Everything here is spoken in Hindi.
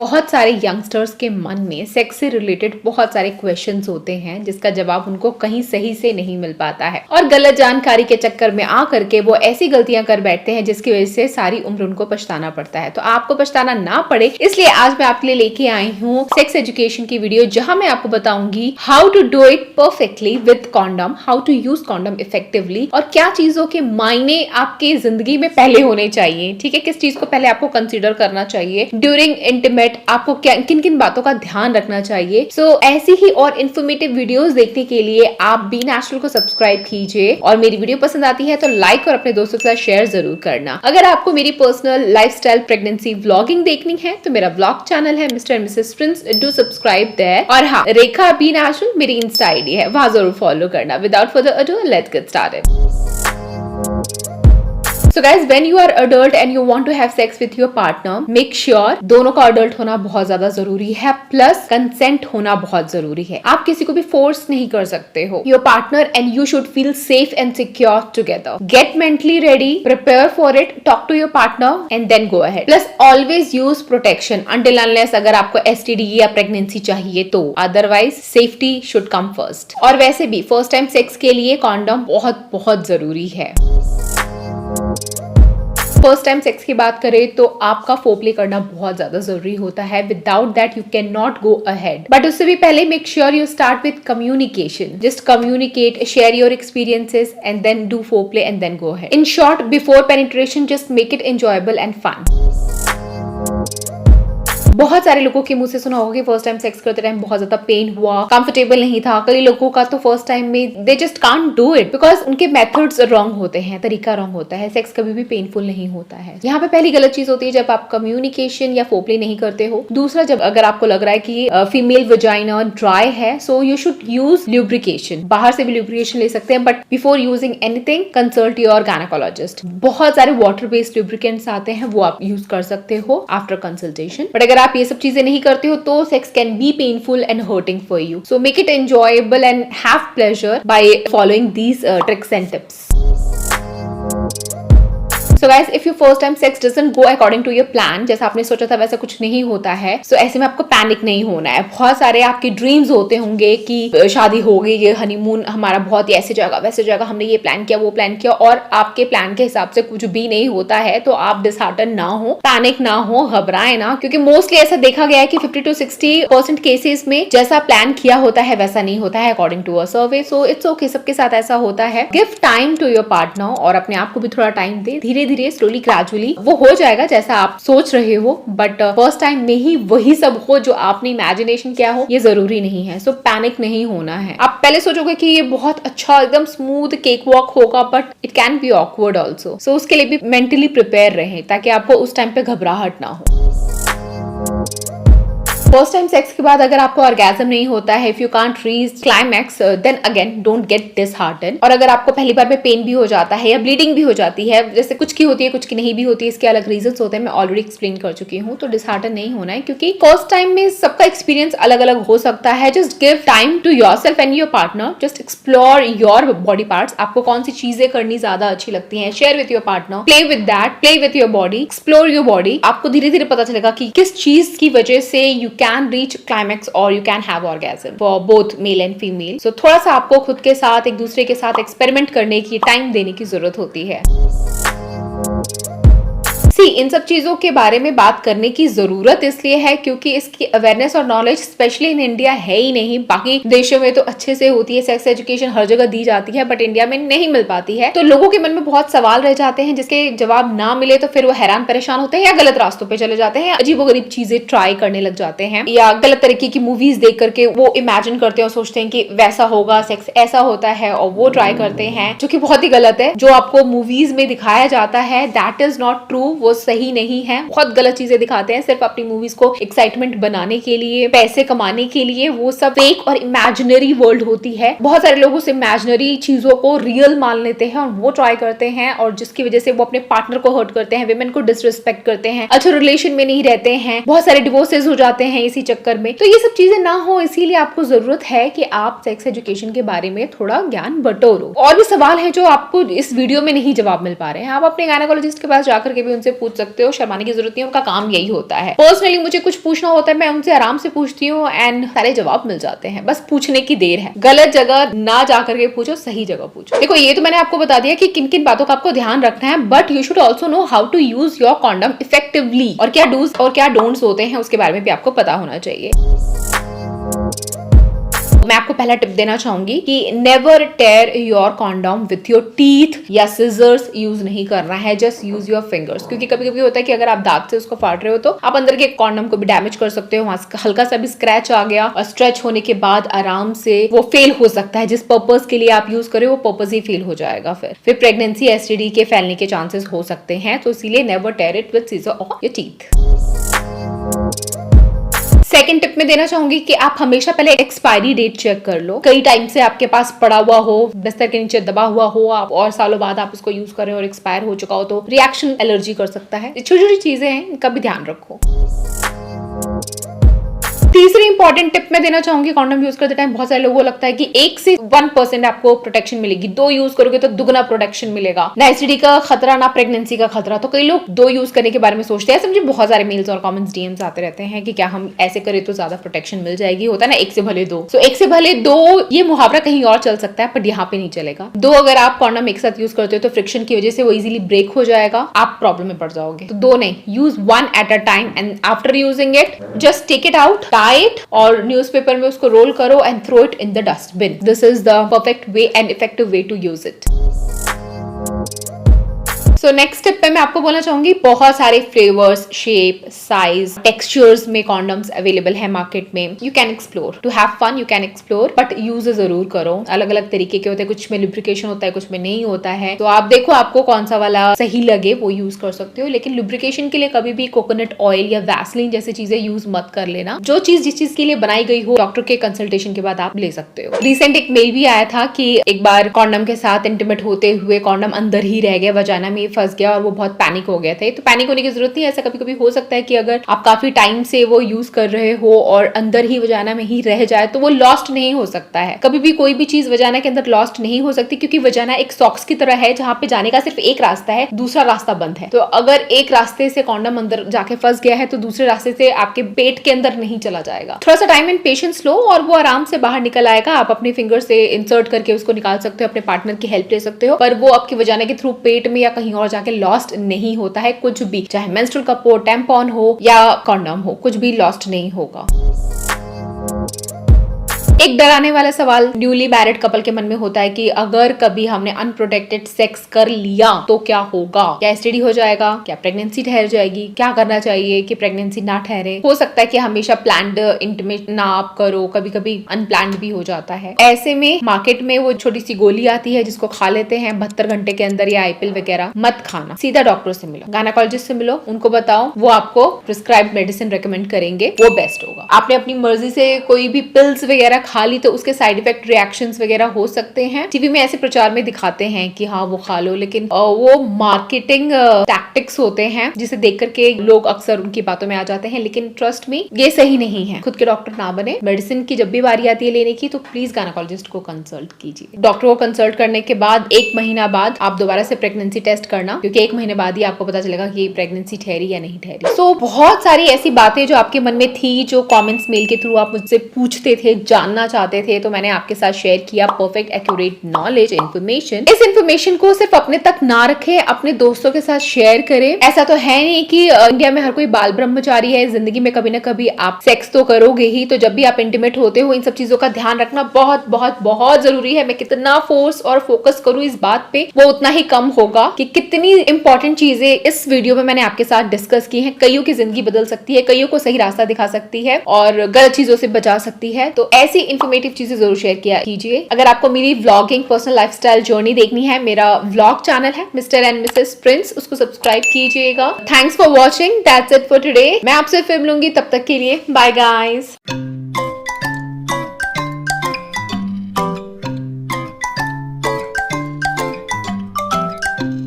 बहुत सारे यंगस्टर्स के मन में सेक्स से रिलेटेड बहुत सारे क्वेश्चंस होते हैं जिसका जवाब उनको कहीं सही से नहीं मिल पाता है और गलत जानकारी के चक्कर में आकर के वो ऐसी गलतियां कर बैठते हैं जिसकी वजह से सारी उम्र उनको पछताना पड़ता है। तो आपको पछताना ना पड़े इसलिए आज मैं आपके लिए लेके आई हूँ सेक्स एजुकेशन की वीडियो, जहां मैं आपको बताऊंगी how to do it perfectly with condom, how to use condom effectively और क्या चीजों के मायने आपकी जिंदगी में पहले होने चाहिए। ठीक है, किस चीज को पहले आपको कंसिडर करना चाहिए ड्यूरिंग इंटीमेट, आपको किन किन बातों का ध्यान रखना चाहिए। ऐसी ही और इन्फॉर्मेटिव वीडियोस देखने के लिए आप बी नेचुरल को सब्सक्राइब कीजिए और मेरी वीडियो पसंद आती है तो लाइक और अपने दोस्तों के साथ शेयर जरूर करना। अगर आपको मेरी पर्सनल लाइफस्टाइल प्रेगनेंसी व्लॉगिंग देखनी है तो मेरा व्लॉग चैनल है Mr and Mrs Prince, do subscribe there. और हाँ, रेखा बी नेचुरल मेरी इंस्टा आईडी है, वहां जरूर फॉलो करना। Without further ado let's get started. So guys, when you are adult and you want to have sex with your partner, make sure दोनों का adult होना बहुत ज्यादा जरूरी है, प्लस कंसेंट होना बहुत जरूरी है। आप किसी को भी फोर्स नहीं कर सकते हो your partner and you should feel safe and secure together. Get mentally ready, prepare for it, talk to your partner and then go ahead. Plus always use protection until unless अगर आपको STD या प्रेगनेंसी चाहिए तो, otherwise safety should come first. और वैसे भी फर्स्ट टाइम सेक्स के लिए कॉन्डम बहुत बहुत जरूरी है। फर्स्ट टाइम सेक्स की बात करें तो आपका फोरप्ले करना बहुत ज्यादा जरूरी होता है, without that you can not go ahead. But उससे भी पहले make sure you start with communication, just communicate, share your experiences and then do foreplay and then go ahead. In short, before penetration just make it enjoyable and fun. बहुत सारे लोगों के मुंह से सुना होगा कि फर्स्ट टाइम सेक्स करते टाइम बहुत ज्यादा पेन हुआ, कंफर्टेबल नहीं था। कई लोगों का तो फर्स्ट टाइम में they just can't do it because उनके मेथड्स रॉन्ग होते हैं, तरीका रॉन्ग होता है। सेक्स कभी भी पेनफुल नहीं होता है। यहाँ पे पहली गलत चीज होती है जब आप कम्युनिकेशन या फोरप्ले नहीं करते हो। दूसरा, जब अगर आपको लग रहा है कि फीमेल वजाइना ड्राई है, so you should use lubrication. बाहर से भी ल्यूब्रिकेशन ले सकते हैं, but before using anything consult your gynaecologist. बहुत सारे वाटर बेस्ड ल्यूब्रिकेंट्स आते हैं, वो आप यूज कर सकते हो आफ्टर कंसल्टेशन। बट अगर आप ये सब चीजें नहीं करते हो तो sex can be painful and hurting for you. So make it enjoyable and have pleasure by following these tricks and tips. So guys, if your first time sex doesn't go according to your plan, जैसा आपने सोचा था वैसा कुछ नहीं होता है, so ऐसे में आपको पैनिक नहीं होना है। बहुत सारे आपके ड्रीम्स होते होंगे कि शादी हो गई, ये हनीमून हमारा बहुत ही ऐसे जगह वैसे जगह, हमने ये प्लान किया वो प्लान किया, और आपके प्लान के हिसाब से कुछ भी नहीं होता है। तो आप डिसहार्टन ना हो, पैनिक ना हो, घबराए ना, क्योंकि मोस्टली ऐसा देखा गया है कि 50 to 60% केसेस में जैसा प्लान किया होता है वैसा नहीं होता है according to a survey. So it's okay, सबके साथ ऐसा होता है। Give time to your partner और अपने आप को भी थोड़ा टाइम दे। धीरे धीरे स्लोली ग्रेजुअली वो हो जाएगा जैसा आप सोच रहे हो, बट फर्स्ट टाइम में ही वही सब हो जो आपने इमेजिनेशन किया हो ये जरूरी नहीं है। सो पैनिक नहीं होना है। आप पहले सोचोगे कि ये बहुत अच्छा एकदम स्मूथ केक वॉक होगा, but it can be awkward also. So उसके लिए भी मेंटली प्रिपेयर रहें ताकि आपको उस टाइम पे घबराहट ना हो। फर्स्ट टाइम सेक्स के बाद अगर आपको ऑर्गेज्म नहीं होता है, if you can't reach climax, then again don't get disheartened. और अगर आपको पहली बार में पेन भी हो जाता है या ब्लीडिंग भी हो जाती है, जैसे कुछ की होती है कुछ की नहीं भी होती है, इसके अलग रीजंस होते हैं, मैं ऑलरेडी एक्सप्लेन कर चुकी हूँ। तो डिसहार्टेंड नहीं होना है क्योंकि फर्स्ट टाइम में सबका एक्सपीरियंस अलग अलग हो सकता है। Just give time to yourself and your partner, just explore your body parts. आपको कौन सी चीजें करनी ज्यादा अच्छी लगती है, share with your partner, play with that, play with your body, explore your body. आपको धीरे धीरे पता चलेगा कि किस चीज की वजह से you can reach climax or you can have orgasm for both male and female. So थोड़ा सा आपको खुद के साथ एक दूसरे के साथ एक्सपेरिमेंट करने की, टाइम देने की जरूरत होती है। इन सब चीजों के बारे में बात करने की जरूरत इसलिए है क्योंकि इसकी अवेयरनेस और नॉलेज स्पेशली इन इंडिया है ही नहीं। बाकी देशों में तो अच्छे से होती है, सेक्स एजुकेशन हर जगह दी जाती है, बट इंडिया में नहीं मिल पाती है। तो लोगों के मन में बहुत सवाल रह जाते हैं जिसके जवाब ना मिले तो फिर वो हैरान परेशान होते हैं या गलत रास्तों पे चले जाते हैं, अजीबोगरीब चीजें ट्राई करने लग जाते हैं, या गलत तरीके की मूवीज देख करके वो इमेजिन करते हैं और सोचते हैं कि वैसा होगा, सेक्स ऐसा होता है, और वो ट्राई करते हैं, जो कि बहुत ही गलत है। जो आपको मूवीज में दिखाया जाता है दैट इज नॉट ट्रू, वो सही नहीं है। बहुत गलत चीजें दिखाते हैं सिर्फ अपनी मूवीज को एक्साइटमेंट बनाने के लिए, पैसे कमाने के लिए। वो सब फेक और इमेजिनरी वर्ल्ड होती है। बहुत सारे लोग उस इमेजिनरी चीजों को रियल मान लेते हैं और वो ट्राई करते हैं, और जिसकी वजह से वो अपने पार्टनर को हर्ट करते हैं, विमेन को डिसरिस्पेक्ट करते हैं, अच्छे रिलेशन में नहीं रहते हैं, बहुत सारे डिवोर्सेस हो जाते हैं इसी चक्कर में। तो ये सब चीजें ना हो, इसीलिए आपको जरूरत है कि आप सेक्स एजुकेशन के बारे में थोड़ा ज्ञान बटोरो। और भी सवाल है जो आपको इस वीडियो में नहीं जवाब मिल पा रहे हैं, आप अपने गायनेकोलॉजिस्ट के पास जाकर के भी उनसे पूछ सकते हो, शर्माने की जरूरत नहीं, उनका काम यही होता है। पर्सनली मुझे कुछ पूछना होता है, मैं उनसे आराम से पूछती हूँ एंड सारे जवाब मिल जाते हैं, बस पूछने की देर है। गलत जगह ना जाकर के पूछो, सही जगह पूछो। देखो ये तो मैंने आपको बता दिया कि किन किन बातों का आपको ध्यान रखना है, but you should also know how to use your condom effectively, और क्या डूज और क्या डोंट्स होते हैं उसके बारे में भी आपको पता होना चाहिए। मैं आपको पहला टिप देना चाहूंगी कि never tear your condom with your teeth या सिजर्स यूज नहीं करना है, जस्ट यूज योर फिंगर्स। क्योंकि कभी कभी होता है कि अगर आप दांत से उसको फाड़ रहे हो तो आप अंदर के कॉन्डोम को भी डैमेज कर सकते हो, वहां हल्का सा भी स्क्रैच आ गया और स्ट्रेच होने के बाद आराम से वो फेल हो सकता है, जिस पर्पज के लिए आप यूज करें वो पर्पज ही फेल हो जाएगा। फिर प्रेगनेंसी एसटीडी के फैलने के चांसेस हो सकते हैं, तो इसीलिए never tear it with scissor और योर टीथ। सेकेंड टिप में देना चाहूंगी कि आप हमेशा पहले एक्सपायरी डेट चेक कर लो। कई टाइम से आपके पास पड़ा हुआ हो, बिस्तर के नीचे दबा हुआ हो आप, और सालों बाद आप उसको यूज कर रहे हो और एक्सपायर हो चुका हो, तो रिएक्शन एलर्जी कर सकता है। छोटी छोटी चीजें हैं, इनका भी ध्यान रखो। तीसरी इंपॉर्टेंट टिप मैं देना चाहूंगी, कॉन्डम यूज करते टाइम बहुत सारे लोगों को लगता है कि 1 से 1% आपको प्रोटेक्शन मिलेगी, 2 यूज करोगे तो दुगना प्रोटेक्शन मिलेगा, ना एसटीडी का खतरा ना प्रेगनेंसी का खतरा। तो कई लोग 2 यूज करने के बारे में सोचते हैं। मुझे बहुत सारे मेल्स और कमेंट्स डीएम्स आते रहते हैं कि क्या हम ऐसे करें तो ज्यादा प्रोटेक्शन मिल जाएगी, होता है ना 1 से भले 2। सो 1 से भले 2 ये मुहावरा कहीं और चल सकता है, बट यहाँ पे नहीं चलेगा। 2 अगर आप कॉन्डम एक साथ यूज करते हो तो फ्रिक्शन की वजह से वो इजिली ब्रेक हो जाएगा, आप प्रॉब्लम में पड़ जाओगे। तो 2 नहीं, use 1 at a time and after using it just take it out, tie it और न्यूज़पेपर में उसको रोल करो and throw it in the dustbin. This is the perfect way and effective way to use it. So next step पे मैं आपको बोलना चाहूंगी, बहुत सारे फ्लेवर्स, शेप, साइज, टेक्सचर्स में कॉन्डम्स अवेलेबल है मार्केट में। You can explore to have fun, you can explore, but use जरूर करो। अलग अलग तरीके के होते हैं, कुछ में लुब्रिकेशन होता है, कुछ में नहीं होता है। तो आप देखो आपको कौन सा वाला सही लगे वो यूज कर सकते हो, लेकिन लुब्रिकेशन के लिए कभी भी कोकोनट ऑयल या वैसलीन जैसी चीजें यूज मत कर लेना। जो चीज जिस चीज के लिए बनाई गई हो, डॉक्टर के कंसल्टेशन के बाद आप ले सकते हो। रिसेंट एक मेल भी आया था कि एक बार कॉन्डम के साथ इंटीमेट होते हुए कॉन्डम अंदर ही रह गया, वजाना में फंस गया और वो बहुत पैनिक हो गए थे। तो पैनिक होने की जरूरत नहीं है। ऐसा कभी कभी हो सकता है कि अगर आप काफी टाइम से वो यूज कर रहे हो और अंदर ही वजाना में ही रह जाए तो वो लॉस्ट नहीं हो सकता है। कभी भी कोई भी चीज वजाना के अंदर लॉस्ट नहीं हो सकती, क्योंकि वजाना एक सॉक्स की तरह है जहां पे जाने का सिर्फ एक रास्ता है, दूसरा रास्ता बंद है। तो अगर एक रास्ते से कॉन्डम अंदर जाके फंस गया है तो दूसरे रास्ते से आपके पेट के अंदर नहीं चला जाएगा। थोड़ा सा टाइम एंड पेशेंस लो और वो आराम से बाहर निकल आएगा। आप अपने फिंगर से इंसर्ट करके उसको निकाल सकते हो, अपने पार्टनर की हेल्प ले सकते हो, पर वो आपके वजाना के थ्रू पेट में या कहीं और जाके लॉस्ट नहीं होता है। कुछ भी, चाहे मेंस्ट्रुअल कप हो, टैम्पॉन हो या कॉन्डम हो, कुछ भी लॉस्ट नहीं होगा। एक डराने वाला सवाल न्यूली मैरिड कपल के मन में होता है कि अगर कभी हमने अनप्रोटेक्टेड सेक्स कर लिया तो क्या होगा, क्या एसटीडी हो जाएगा, क्या प्रेगनेंसी ठहर जाएगी, क्या करना चाहिए कि प्रेगनेंसी ना ठहरे। हो सकता है कि हमेशा प्लान्ड इंटीमेट ना आप करो, कभी कभी अनप्लान्ड भी हो जाता है। ऐसे में मार्केट में वो छोटी सी गोली आती है जिसको खा लेते हैं 72 घंटे के अंदर, या आईपिल वगैरह मत खाना। सीधा डॉक्टर से मिलो, गायनेकोलॉजिस्ट से मिलो, उनको बताओ, वो आपको प्रिस्क्राइब्ड मेडिसिन रेकमेंड करेंगे, वो बेस्ट होगा। आपने अपनी मर्जी से कोई भी पिल्स वगैरह खा ली तो उसके साइड इफेक्ट रिएक्शंस वगैरह हो सकते हैं। टीवी में ऐसे प्रचार में दिखाते हैं कि हाँ वो खा लो, लेकिन वो मार्केटिंग टैक्टिक्स होते हैं जिसे देख करके लोग अक्सर उनकी बातों में आ जाते हैं, लेकिन ट्रस्ट मी ये सही नहीं है। खुद के डॉक्टर ना बने। मेडिसिन की जब भी बारी आती है लेने की तो प्लीज गायनेकोलॉजिस्ट को कंसल्ट कीजिए। डॉक्टर को कंसल्ट करने के बाद 1 महीना बाद आप दोबारा से प्रेगनेंसी टेस्ट करना, क्योंकि 1 महीने बाद ही आपको पता चलेगा कि प्रेगनेंसी ठहरी या नहीं ठहरी। सो बहुत सारी ऐसी बातें जो आपके मन में थी, जो कॉमेंट्स मेल के थ्रू आप मुझसे पूछते थे, जानना चाहते थे, तो मैंने आपके साथ शेयर किया परफेक्ट एक्यूरेट नॉलेज इन्फॉर्मेशन। इस इन्फॉर्मेशन को सिर्फ अपने तक ना रखें, अपने दोस्तों के साथ शेयर करें। ऐसा तो है नहीं कि इंडिया में हर कोई बाल ब्रह्मचारी है, जिंदगी में कभी ना कभी आप सेक्स तो करोगे ही। तो जब भी आप इंटीमेट होते हो इन सब चीजों का ध्यान रखना बहुत बहुत बहुत जरूरी है। मैं कितना फोर्स और फोकस करूं इस बात पे वो उतना ही कम होगा कि कितनी इंपॉर्टेंट चीजें इस वीडियो में मैंने आपके साथ डिस्कस की हैं। कईयों की जिंदगी बदल सकती है, कईयों को सही रास्ता दिखा सकती है और गलत चीजों से बचा सकती है। तो ऐसी इंफॉर्मेटिव चीजें जरूर शेयर किया कीजिए। अगर आपको मेरी व्लॉगिंग पर्सनल लाइफस्टाइल जर्नी देखनी है, मेरा व्लॉग चैनल है मिस्टर एंड मिसेस प्रिंस, उसको सब्सक्राइब कीजिएगा। Thanks for watching, that's it for today. मैं आपसे फिर मिलूंगी, तब तक के लिए बाय गाइस।